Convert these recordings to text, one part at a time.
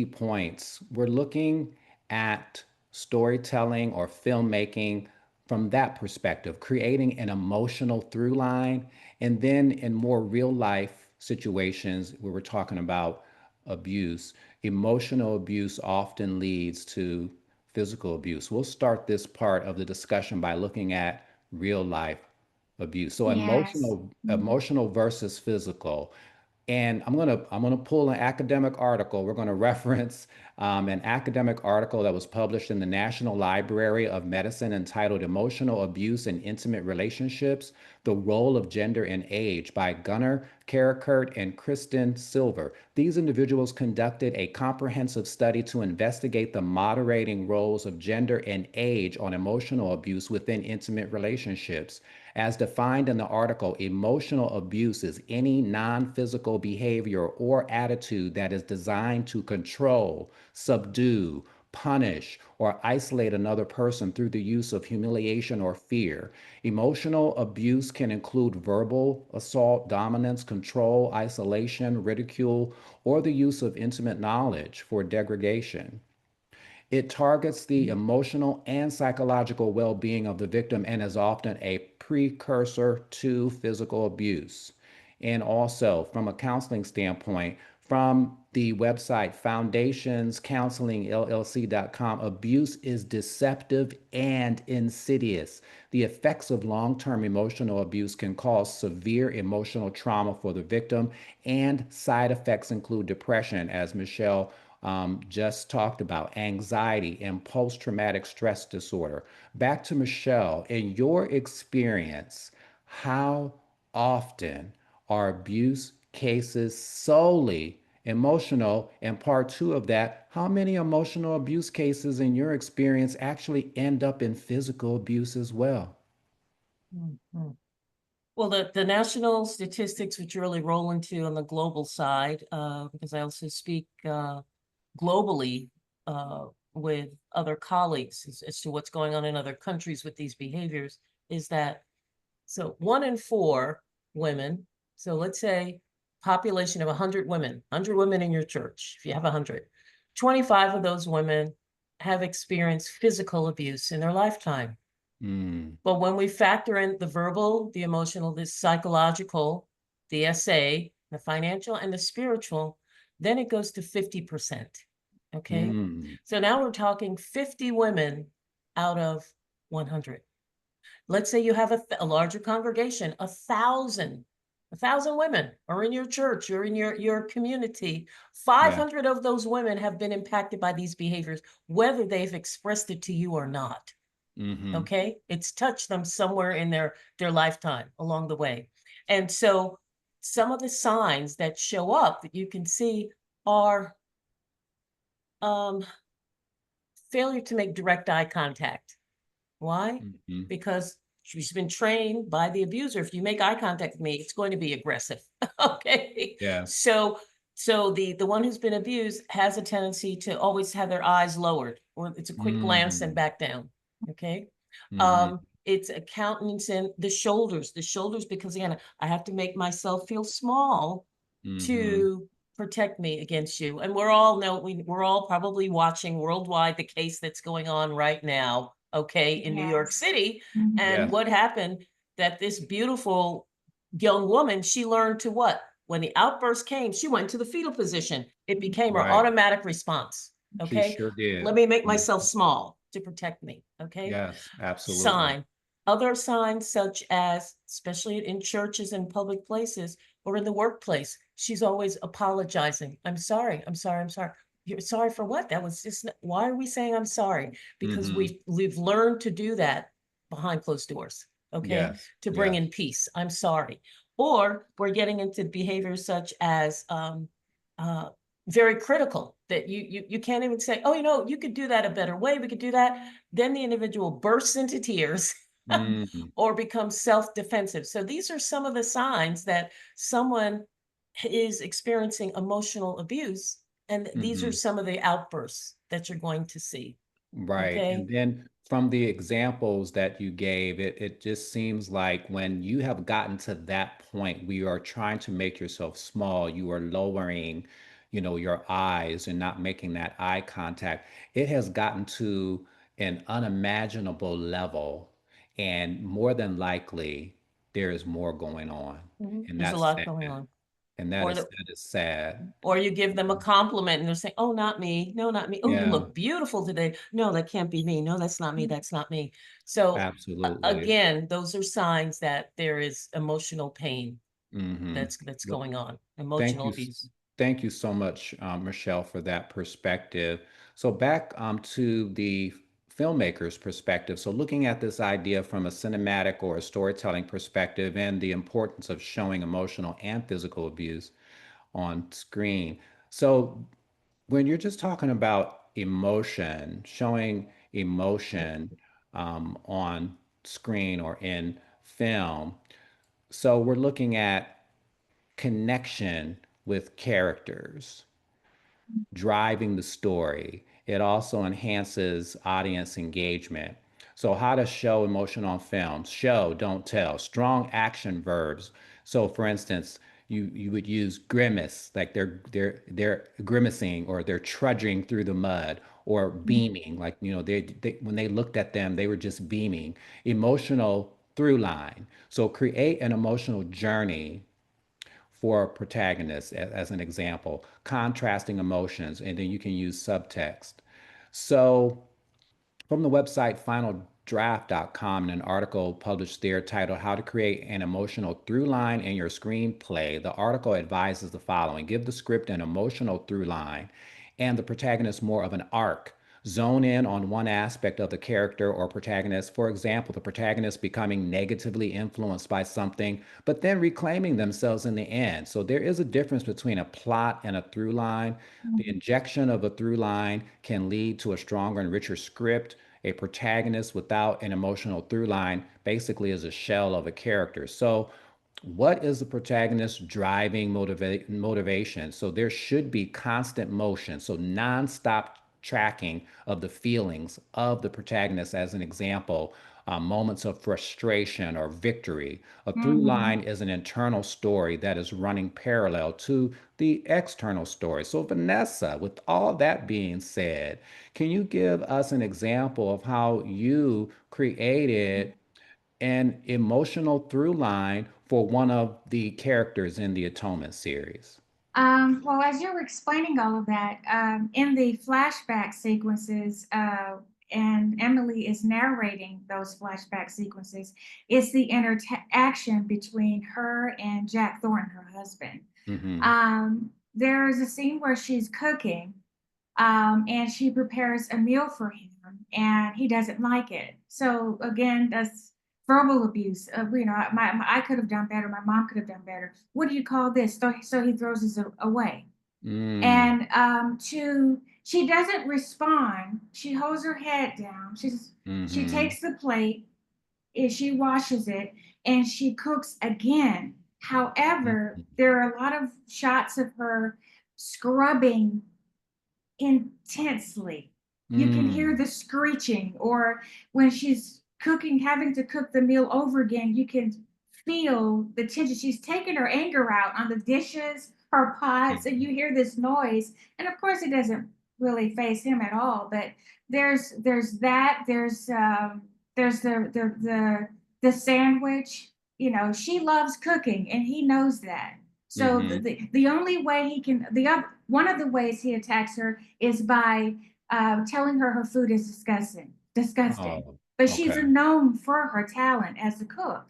points. We're looking at storytelling or filmmaking from that perspective, creating an emotional through line. And then in more real life situations where we're talking about abuse, emotional abuse often leads to physical abuse. We'll start this part of the discussion by looking at real life abuse. So Yes. Mhm. emotional versus physical. And I'm gonna pull an academic article. We're gonna reference an academic article that was published in the National Library of Medicine entitled "Emotional Abuse in Intimate Relationships: The Role of Gender and Age" by Gunnar Carrickert and Kristen Silver. These individuals conducted a comprehensive study to investigate the moderating roles of gender and age on emotional abuse within intimate relationships. As defined in the article, emotional abuse is any non physical behavior or attitude that is designed to control, subdue, punish, or isolate another person through the use of humiliation or fear. Emotional abuse can include verbal assault, dominance, control, isolation, ridicule, or the use of intimate knowledge for degradation. It targets the emotional and psychological well being of the victim and is often a precursor to physical abuse. And also, from a counseling standpoint, from the website foundationscounselingllc.com, abuse is deceptive and insidious. The effects of long term emotional abuse can cause severe emotional trauma for the victim, and side effects include depression, as Michelle just talked about, anxiety and post traumatic stress disorder. Back to Michelle, in your experience, how often are abuse cases solely emotional? And part two of that, how many emotional abuse cases in your experience actually end up in physical abuse as well? Mhm. Well, the national statistics, which really roll into on the global side, because I also speak globally with other colleagues as to what's going on in other countries with these behaviors, is that so 1 in 4 women, so let's say population of 100 women, 100 women in your church, if you have 100, 25 of those women have experienced physical abuse in their lifetime. Mm, But when we factor in the verbal, the emotional, the psychological, the SA, the financial, and the spiritual, then it goes to 50%. Okay. mm, So now we're talking 50 women out of 100. Let's say you have a larger congregation, 1,000 women are in your church or in your community. yeah. 500 of those women have been impacted by these behaviors, whether they've expressed it to you or not. Mm-hmm. Okay, it's touched them somewhere in their lifetime along the way. And so some of the signs that show up that you can see are um, failure to make direct eye contact. Why? Mm-hmm. Because she's been trained by the abuser. If you make eye contact with me, it's going to be aggressive. Okay. Yeah. So the one who's been abused has a tendency to always have their eyes lowered, or it's a quick glance and Mm, back down. Okay. mm-hmm. It's a countenance and the shoulders, because again, I have to make myself feel small Mm-hmm. to protect me against you. And we're all know we're all probably watching worldwide the case that's going on right now, okay, in New York Yes. City. Mhm. And Yes. what happened, that this beautiful young woman, she learned to what? When the outburst came, she went to the fetal position. It became her Right. automatic response. She Okay. sure Let did. me make Mm, myself small to protect me. Okay. yes, absolutely. Sign. Other signs, such as, especially in churches and public places or in the workplace, she's always apologizing. I'm sorry. I'm sorry. I'm sorry. You're sorry for what? That was just, why are we saying I'm sorry? Because Mm-hmm. we've learned to do that behind closed doors, okay, Yes. to bring Yes. in peace. I'm sorry. Or we're getting into behaviors such as uh, very critical, that you can't even say, oh, you could do that a better way. We could do that. Then the individual bursts into tears Mm, or becomes self-defensive. So these are some of the signs that someone is experiencing emotional abuse. And these are mm-hmm. some of the outbursts that you're going to see. Right. Okay. And then from the examples that you gave, it just seems like when you have gotten to that point, we are trying to make yourself small, you are lowering your eyes and not making that eye contact. It has gotten to an unimaginable level, and more than likely, there is more going on, Mhm. and There's a that's lot sad. going on. And that Or is the that is sad. or you give them a compliment and they're saying, "Oh, not me. No, not me. Oh, you Yeah, look beautiful today. No, that can't be me. No, that's not me. That's not me." So absolutely. again, those are signs that there is emotional pain Hmm. that's going on, Thank emotional you. abuse. Thank you so much, Michelle, for that perspective. So back to the filmmaker's perspective. So looking at this idea from a cinematic or a storytelling perspective and the importance of showing emotional and physical abuse on screen. So when you're just talking about emotion, showing emotion on screen or in film, so we're looking at connection with characters, driving the story. It also enhances audience engagement. So, how to show emotion on film? Show, don't tell. Strong action verbs. So, for instance, you would use grimace, like they're grimacing or they're trudging through the mud, or beaming, like they when they looked at them, they were just beaming. Emotional through line. So, create an emotional journey for protagonists as an example, contrasting emotions, and then you can use subtext. So from the website finaldraft.com, in an article published there titled How to Create an Emotional Through Line in Your Screenplay, the article advises the following: give the script an emotional through line and the protagonist more of an arc. Zone in on one aspect of the character or protagonist. For example, the protagonist becoming negatively influenced by something, but then reclaiming themselves in the end. So there is a difference between a plot and a through line. The injection of a through line can lead to a stronger and richer script. A protagonist without an emotional through line basically is a shell of a character. So what is the protagonist driving motivation? So there should be constant motion, so nonstop tracking of the feelings of the protagonist. As an example, moments of frustration or victory. A through Mhm. line is an internal story that is running parallel to the external story. So Vanessa, with all that being said, can you give us an example of how you created an emotional through line for one of the characters in the Atonement series? Well, as you were explaining all of that, in the flashback sequences, and Emily is narrating those flashback sequences, it's the interaction between her and Jack Thornton, her husband. Mm-hmm. There's a scene where she's cooking, and she prepares a meal for him, and he doesn't like it. So again, that's verbal abuse. I could have done better. My mom could have done better. What do you call this? So he throws it away. Mm, And she doesn't respond. She holds her head down. She mm-hmm. takes the plate, she washes it, and she cooks again. However, there are a lot of shots of her scrubbing intensely. You can hear Mm, the screeching, or when she's cooking, having to cook the meal over again, you can feel the tension. She's taking her anger out on the dishes, her pots, and you hear this noise. And of course, it doesn't really face him at all. But there's that. There's the sandwich. She loves cooking, and he knows that. So mm-hmm. the only way he can the other one of the ways he attacks her is by telling her food is disgusting. Oh, But she's okay. known for her talent as a cook,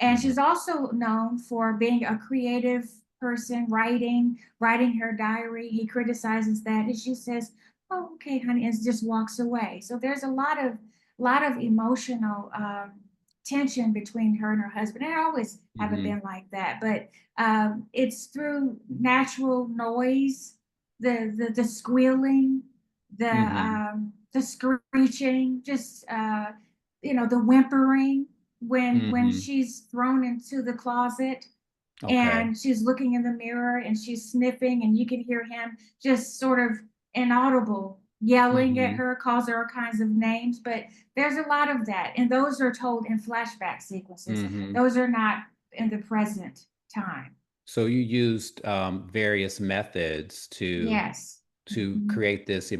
and Mm-hmm. she's also known for being a creative person, writing her diary. He criticizes that, and she says, "Oh, okay, honey," and just walks away. So there's a lot of emotional tension between her and her husband. And it always haven't Mm-hmm. been like that, but it's through natural noise, the squealing, Mm-hmm. the screeching, just the whimpering when Mm-hmm. she's thrown into the closet Okay. and she's looking in the mirror and she's sniffing, and you can hear him just sort of inaudible yelling at Mm-hmm. her, calls her all kinds of names. But there's a lot of that, and those are told in flashback sequences. Mm-hmm. Those are not in the present time. So you used various methods to Yes. Mhm. create this